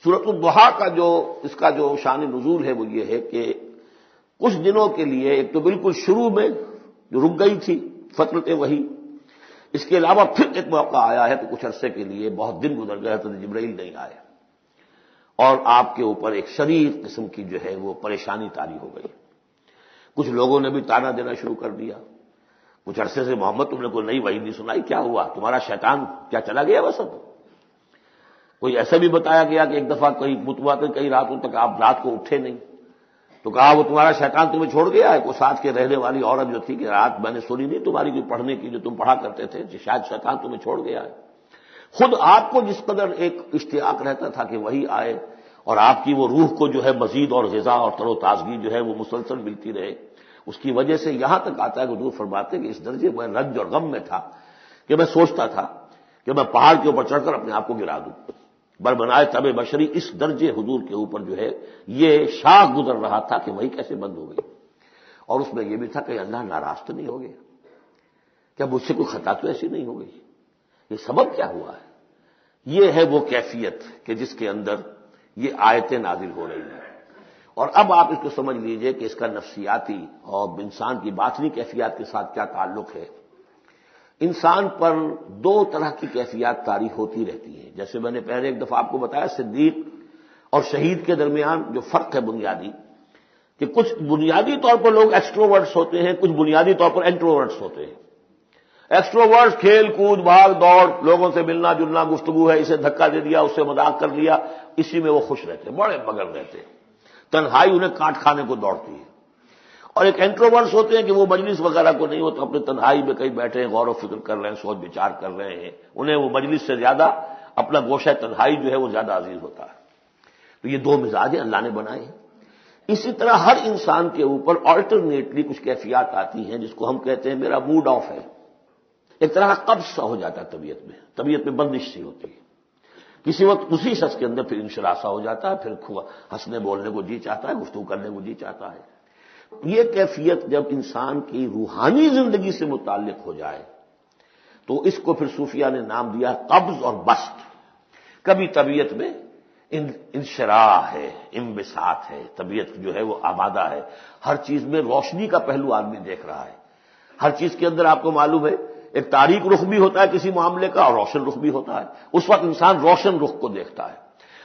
سورۃ الضحیٰ کا اس کا جو شان نزول ہے وہ یہ ہے کہ کچھ دنوں کے لیے ایک تو بالکل شروع میں جو رک گئی تھی فترت وحی، اس کے علاوہ پھر ایک موقع آیا ہے تو کچھ عرصے کے لیے بہت دن گزر گئے حضرت جبرائیل نہیں آئے اور آپ کے اوپر ایک شدید قسم کی جو ہے وہ پریشانی طاری ہو گئی۔ کچھ لوگوں نے بھی تانا دینا شروع کر دیا، کچھ عرصے سے محمد تم نے کوئی نئی وحی نہیں سنائی، کیا ہوا تمہارا شیطان کیا چلا گیا بس؟ کوئی ایسا بھی بتایا گیا کہ ایک دفعہ کہیں متواتر کئی راتوں تک آپ رات کو اٹھے نہیں، تو کہا وہ تمہارا شیطان تمہیں چھوڑ گیا ہے۔ کوئی ساتھ کے رہنے والی عورت جو تھی کہ رات میں نے سنی نہیں تمہاری کوئی پڑھنے کی جو تم پڑھا کرتے تھے، شاید شیطان تمہیں چھوڑ گیا ہے۔ خود آپ کو جس قدر ایک اشتیاق رہتا تھا کہ وہی آئے اور آپ کی وہ روح کو جو ہے مزید اور غذا اور تر و تازگی جو ہے وہ مسلسل ملتی رہے، اس کی وجہ سے یہاں تک آتا ہے کہ حضور فرماتے کہ اس درجے میں رنج اور غم میں تھا کہ میں سوچتا تھا کہ میں پہاڑ کے اوپر چڑھ کر اپنے آپ کو گرا دوں۔ بربنائے تب بشری اس درجے حضور کے اوپر جو ہے یہ شاخ گزر رہا تھا کہ وہی کیسے بند ہو گئی، اور اس میں یہ بھی تھا کہ اللہ ناراض تو نہیں ہو گیا، کیا مجھ سے کوئی خطا تو ایسی نہیں ہو گئی، یہ سبب کیا ہوا ہے؟ یہ ہے وہ کیفیت کہ جس کے اندر یہ آیتیں نازل ہو رہی ہیں۔ اور اب آپ اس کو سمجھ لیجئے کہ اس کا نفسیاتی اور انسان کی باطنی کیفیات کے ساتھ کیا تعلق ہے۔ انسان پر دو طرح کی کیفیات طاری ہوتی رہتی ہیں، جیسے میں نے پہلے ایک دفعہ آپ کو بتایا صدیق اور شہید کے درمیان جو فرق ہے بنیادی، کہ کچھ بنیادی طور پر لوگ ایکسٹروورٹس ہوتے ہیں، کچھ بنیادی طور پر انٹروورٹس ہوتے ہیں۔ ایکسٹروورٹس کھیل کود بھاگ دوڑ، لوگوں سے ملنا جلنا، گفتگو ہے، اسے دھکا دے دیا اس سے مذاق کر لیا، اسی میں وہ خوش رہتے ہیں، بڑے مگن رہتے ہیں، تنہائی انہیں کاٹ کھانے کو دوڑتی ہے۔ اور ایک انٹروورٹس ہوتے ہیں کہ وہ مجلس وغیرہ کو نہیں ہوتا، اپنے تنہائی میں کہیں بیٹھے ہیں، غور و فکر کر رہے ہیں، سوچ بچار کر رہے ہیں، انہیں وہ مجلس سے زیادہ اپنا گوشہ تنہائی جو ہے وہ زیادہ عزیز ہوتا ہے۔ تو یہ دو مزاج اللہ نے بنائے ہیں۔ اسی طرح ہر انسان کے اوپر آلٹرنیٹلی کچھ کیفیات آتی ہیں جس کو ہم کہتے ہیں میرا موڈ آف ہے، ایک طرح کا قبض سا ہو جاتا ہے طبیعت میں بندش سی ہوتی ہے، کسی وقت اسی شخص کے اندر پھر انشراح سا ہو جاتا ہے، پھر ہنسنے بولنے کو جی چاہتا ہے، گفتگو کرنے کو جی چاہتا ہے۔ یہ کیفیت جب انسان کی روحانی زندگی سے متعلق ہو جائے تو اس کو پھر صوفیہ نے نام دیا قبض اور بسط۔ کبھی طبیعت میں انشراح ہے، انبساط ہے، طبیعت جو ہے وہ آمادہ ہے، ہر چیز میں روشنی کا پہلو آدمی دیکھ رہا ہے، ہر چیز کے اندر آپ کو معلوم ہے ایک تاریک رخ بھی ہوتا ہے کسی معاملے کا اور روشن رخ بھی ہوتا ہے، اس وقت انسان روشن رخ کو دیکھتا ہے۔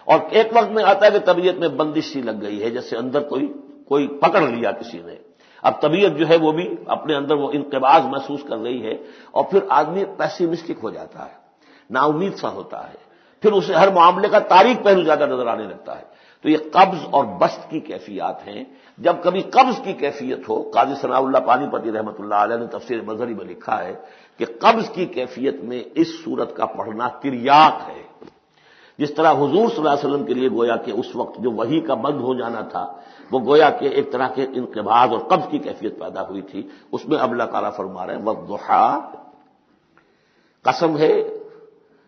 اور ایک وقت میں آتا ہے کہ طبیعت میں بندش سی لگ گئی ہے، جیسے اندر کوئی پکڑ لیا کسی نے، اب طبیعت جو ہے وہ بھی اپنے اندر وہ انقباض محسوس کر رہی ہے، اور پھر آدمی پیسیمسٹک ہو جاتا ہے، نا امید سا ہوتا ہے، پھر اسے ہر معاملے کا تاریک پہلو زیادہ نظر آنے لگتا ہے۔ تو یہ قبض اور بسط کی کیفیات ہیں۔ جب کبھی قبض کی کیفیت ہو، قاضی ثناء اللہ پانی پتی رحمۃ اللہ علیہ نے تفسیر مظہری میں لکھا ہے کہ قبض کی کیفیت میں اس صورت کا پڑھنا تریاق ہے، جس طرح حضور صلی اللہ علیہ وسلم کے لیے گویا کہ اس وقت جو وحی کا بند ہو جانا تھا وہ گویا کہ ایک طرح کے انقباض اور قبض کی کیفیت پیدا ہوئی تھی، اس میں اب اللہ تعالیٰ فرما رہے ہیں والضحیٰ، قسم ہے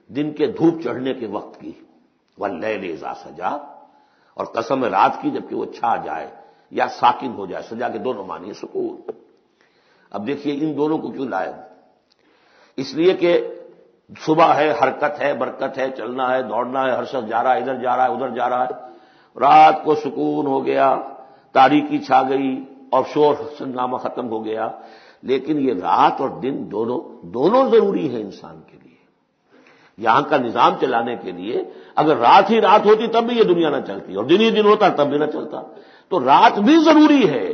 دن کے دھوپ چڑھنے کے وقت کی، واللیل اذا سجا، اور قسم ہے رات کی جبکہ وہ چھا جائے یا ساکن ہو جائے، سجا کے دونوں معنی سکون۔ اب دیکھیے ان دونوں کو کیوں لائے، اس لیے کہ صبح ہے، حرکت ہے، برکت ہے، چلنا ہے، دوڑنا ہے، ہر شخص جا رہا ہے، ادھر جا رہا ہے ادھر جا رہا ہے، رات کو سکون ہو گیا، تاریکی چھا گئی اور شور ہنگامہ ختم ہو گیا۔ لیکن یہ رات اور دن دونوں ضروری ہیں انسان کے لیے، یہاں کا نظام چلانے کے لیے۔ اگر رات ہی رات ہوتی تب بھی یہ دنیا نہ چلتی، اور دن ہی دن ہوتا تب بھی نہ چلتا، تو رات بھی ضروری ہے۔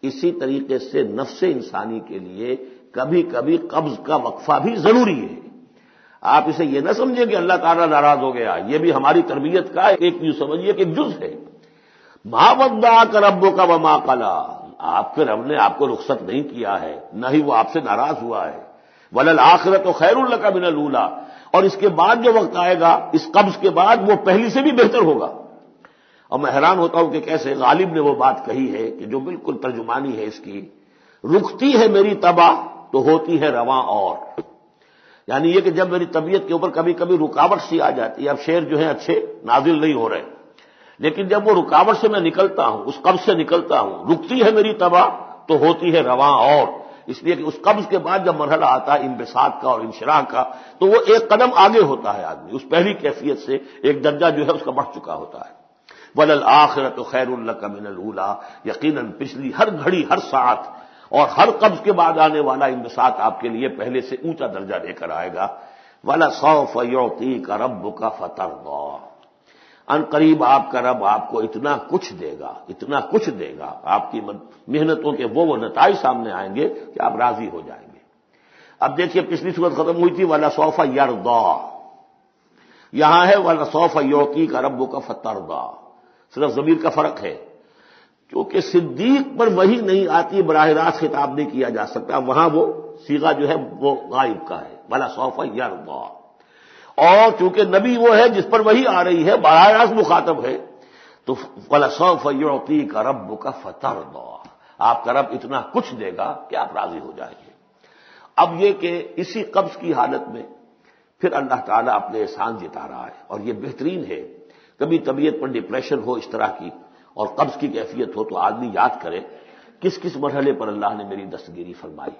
اسی طریقے سے نفس انسانی کے لیے کبھی کبھی قبض کا وقفہ بھی ضروری ہے۔ آپ اسے یہ نہ سمجھیں کہ اللہ تعالیٰ ناراض ہو گیا، یہ بھی ہماری تربیت کا ایک یوں سمجھیے کہ ایک جز ہے۔ ما ودعک ربک وما قلی، آپ کے رب نے آپ کو رخصت نہیں کیا ہے، نہ ہی وہ آپ سے ناراض ہوا ہے۔ وللآخرۃ خیر لک من الاولی، اور اس کے بعد جو وقت آئے گا اس قبض کے بعد وہ پہلی سے بھی بہتر ہوگا۔ اور میں حیران ہوتا ہوں کہ کیسے غالب نے وہ بات کہی ہے کہ جو بالکل ترجمانی ہے اس کی، رکتی ہے میری تباہ تو ہوتی ہے رواں اور، یعنی یہ کہ جب میری طبیعت کے اوپر کبھی کبھی رکاوٹ سی آ جاتی ہے، اب شعر جو ہیں اچھے نازل نہیں ہو رہے، لیکن جب وہ رکاوٹ سے میں نکلتا ہوں، اس قبض سے نکلتا ہوں، رکتی ہے میری تباہ تو ہوتی ہے رواں اور، اس لیے کہ اس قبض کے بعد جب مرحلہ آتا ہے انبساط کا اور انشراح کا تو وہ ایک قدم آگے ہوتا ہے آدمی، اس پہلی کیفیت سے ایک درجہ جو ہے اس کا بڑھ چکا ہوتا ہے۔ وَلَلْآخِرَةُ خَيْرٌ لَكَ مِنَ الْأُولَىٰ، یقیناً پچھلی ہر گھڑی، ہر ساعت اور ہر قبض کے بعد آنے والا انبساط آپ کے لیے پہلے سے اونچا درجہ لے کر آئے گا۔ وَلَسَوْفَ يُعْطِيكَ رَبُّكَ فَتَرْضَىٰ، ان قریب آپ کا رب آپ کو اتنا کچھ دے گا، اتنا کچھ دے گا، آپ کی محنتوں کے وہ نتائج سامنے آئیں گے کہ آپ راضی ہو جائیں گے۔ اب دیکھیے پچھلی صورت ختم ہوئی تھی وَلَسَوْفَ يَرْضَىٰ، یہاں ہے وَلَسَوْفَ يُعْطِيكَ رَبُّكَ فَتَرْضَىٰ، صرف ضمیر کا فرق ہے، کیونکہ صدیق پر وحی نہیں آتی براہ راست خطاب نہیں کیا جا سکتا، وہاں وہ صیغہ جو ہے وہ غائب کا ہے وَلَسَوْفَ يَرْضَىٰ، اور چونکہ نبی وہ ہے جس پر وحی آ رہی ہے، براہ راست مخاطب ہے، تو وَلَسَوْفَ يُعْطِيكَ رَبُّكَ فَتَرْضَىٰ، آپ کا رب اتنا کچھ دے گا کہ آپ راضی ہو جائیں گے۔ اب یہ کہ اسی قبض کی حالت میں پھر اللہ تعالیٰ اپنے احسان جتا رہا ہے، اور یہ بہترین ہے۔ کبھی طبیعت پر ڈپریشن ہو اس طرح کی اور قبض کی کیفیت ہو تو آدمی یاد کرے کس کس مرحلے پر اللہ نے میری دستگیری فرمائی،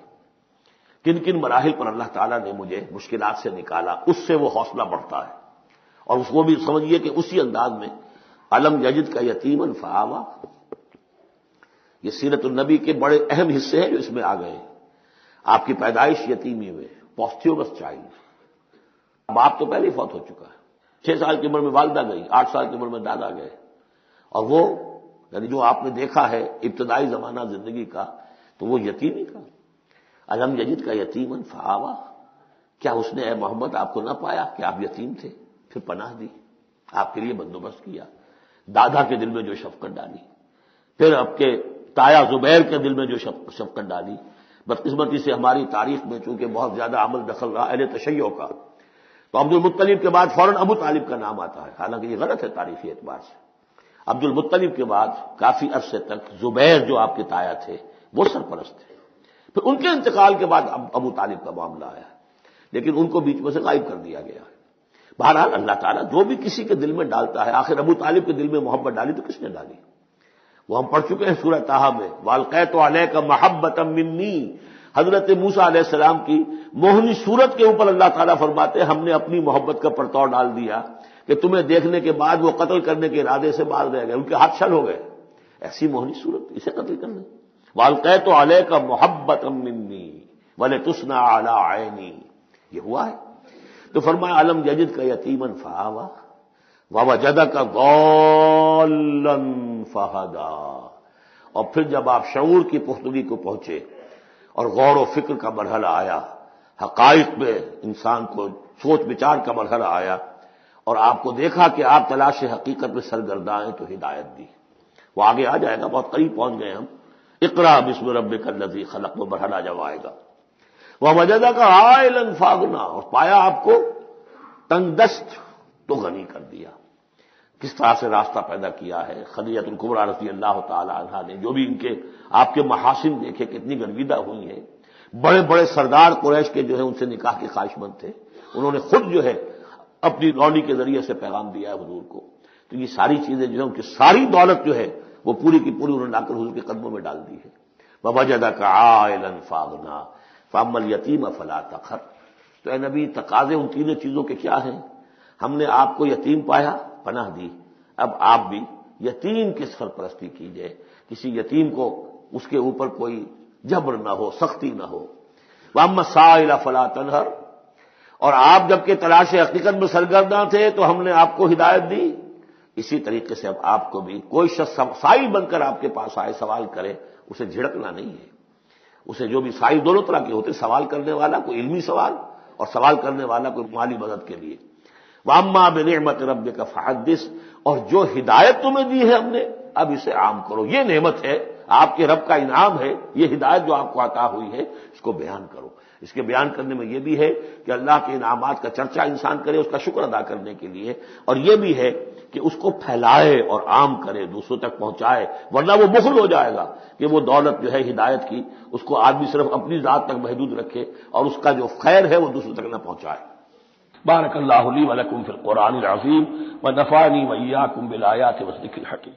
کن کن مراحل پر اللہ تعالیٰ نے مجھے مشکلات سے نکالا، اس سے وہ حوصلہ بڑھتا ہے۔ اور اس کو بھی سمجھیے کہ اسی انداز میں الم یجد کا یتیما فآویٰ، یہ سیرت النبی کے بڑے اہم حصے ہیں جو اس میں آ گئے ہیں۔ آپ کی پیدائش یتیمی میں، پوسٹیومس چائلڈ، باپ تو پہلے ہی فوت ہو چکا ہے، 6 سال کی عمر میں والدہ گئی، 8 سال کی عمر میں دادا گئے، اور وہ یعنی جو آپ نے دیکھا ہے ابتدائی زمانہ زندگی کا تو وہ یتیمی کا۔ الم یجد کا یتیما فآویٰ، کیا اس نے اے محمد آپ کو نہ پایا کہ آپ یتیم تھے، پھر پناہ دی، آپ کے لیے بندوبست کیا، دادا کے دل میں جو شفقت ڈالی، پھر آپ کے تایا زبیر کے دل میں جو شفقت ڈالی۔ بدقسمتی سے ہماری تاریخ میں چونکہ بہت زیادہ عمل دخل رہا اہل تشیع کا، تو عبد المطلب کے بعد فوراً ابو طالب کا نام آتا ہے، حالانکہ یہ غلط ہے تاریخی اعتبار سے۔ عبد المطلب کے بعد کافی عرصے تک زبیر جو آپ کے تایا تھے وہ سرپرست تھے، پھر ان کے انتقال کے بعد ابو طالب کا معاملہ آیا، لیکن ان کو بیچ میں سے غائب کر دیا گیا ہے۔ بہرحال اللہ تعالیٰ جو بھی کسی کے دل میں ڈالتا ہے، آخر ابو طالب کے دل میں محبت ڈالی تو کس نے ڈالی؟ وہ ہم پڑھ چکے ہیں سورہ طٰہٰ میں، وَأَلْقَيْتُ عَلَيْكَ مَحَبَّةً مِّنِّي، حضرت موسیٰ علیہ السلام کی موہنی صورت کے اوپر اللہ تعالیٰ فرماتے ہیں ہم نے اپنی محبت کا پرتو ڈال دیا کہ تمہیں دیکھنے کے بعد وہ قتل کرنے کے ارادے سے باز رہ گئے، ان کے ہاتھ چھل ہو گئے، ایسی موہنی صورت، اسے قتل کرنا۔ وَأَلْقَيْتُ عَلَيْكَ مَحَبَّةً مِّنِّي وَلِتُصْنَعَ عَلَىٰ عَيْنِي، یہ ہوا ہے۔ تو فرمایا الم یجد کا یتیما فآویٰ ووجدک ضالا فہدیٰ، اور پھر جب آپ شعور کی پختگی کو پہنچے اور غور و فکر کا مرحلہ آیا، حقائق میں انسان کو سوچ بچار کا مرحلہ آیا، اور آپ کو دیکھا کہ آپ تلاش حقیقت میں سرگرداں ہیں تو ہدایت دی۔ وہ آگے آ جائے گا، بہت قریب پہنچ گئے ہم، اقرأ بسم ربک الذی خلق، وہ مرحلہ جب آئے گا۔ ووجدک عائلا فاغنیٰ، اور پایا آپ کو تنگ دست تو غنی کر دیا۔ کس طرح سے راستہ پیدا کیا ہے خدیجہ الکبریٰ رضی اللہ تعالی عنہا نے، جو بھی ان کے آپ کے محاسن دیکھے کتنی گرویدہ ہوئی ہیں، بڑے بڑے سردار قریش کے جو ہے ان سے نکاح کے خواہش مند تھے، انہوں نے خود جو ہے اپنی رونی کے ذریعے سے پیغام دیا ہے حضور کو، تو یہ ساری چیزیں جو ہے ان کی ساری دولت جو ہے وہ پوری کی پوری انہوں نے لا کر حضور کے قدموں میں ڈال دی ہے۔ ووجدک عائلا فاغنیٰ فاما الیتیم فلا تقہر، تو اے نبی تقاضے ان تینوں چیزوں کے کیا ہیں؟ ہم نے آپ کو یتیم پایا، پناہ دی، اب آپ بھی یتیم کی سرپرستی کیجئے، کسی یتیم کو اس کے اوپر کوئی جبر نہ ہو، سختی نہ ہو۔ واما السائل فلا تنہر، اور آپ جبکہ تلاش حقیقت میں سرگرداں تھے تو ہم نے آپ کو ہدایت دی، اسی طریقے سے اب آپ کو بھی کوئی شخص سائل بن کر آپ کے پاس آئے سوال کرے، اسے جھڑکنا نہیں ہے۔ اسے جو بھی سائل دونوں طرح کے ہوتے، سوال کرنے والا کوئی علمی سوال اور سوال کرنے والا کوئی مالی مدد کے لیے۔ وَأَمَّا بِنِعْمَةِ رَبِّكَ فَحَدِّثْ، اور جو ہدایت تمہیں دی ہے ہم نے اب اسے عام کرو، یہ نعمت ہے، آپ کے رب کا انعام ہے، یہ ہدایت جو آپ کو عطا ہوئی ہے اس کو بیان کرو۔ اس کے بیان کرنے میں یہ بھی ہے کہ اللہ کے انعامات کا چرچا انسان کرے اس کا شکر ادا کرنے کے لیے، اور یہ بھی ہے کہ اس کو پھیلائے اور عام کرے، دوسروں تک پہنچائے، ورنہ وہ بخل ہو جائے گا کہ وہ دولت جو ہے ہدایت کی اس کو آدمی صرف اپنی ذات تک محدود رکھے اور اس کا جو خیر ہے وہ دوسروں تک نہ پہنچائے۔ بارک اللہ لی و لکم فی القرآن العظیم ونفعنی وإیاکم بالآیات والذکر الحکیم۔